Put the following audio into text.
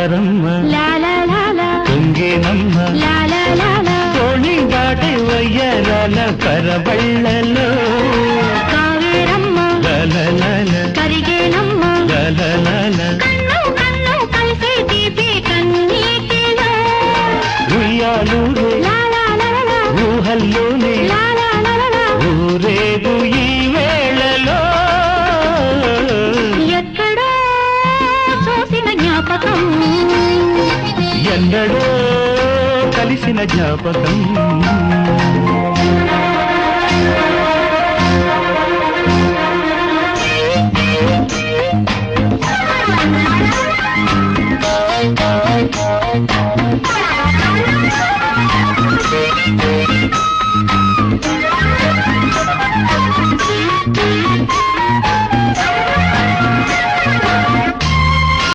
జారమ్మ తుంగేనమ్మ తోణి దాటి వయ్యరాల పరబళ్ళలో కావేరమ్మ కరిగేనమ్మ కన్ను కన్ను కలిసే తీపి కన్నీటిలో ఉయ్యాలూరే ఊహల్లోనే ఊరేగు ఈ వేళలో ఎక్కడో చూసిన జ్ఞాపకం ఎన్నడో కలిసిన జ్ఞాపకం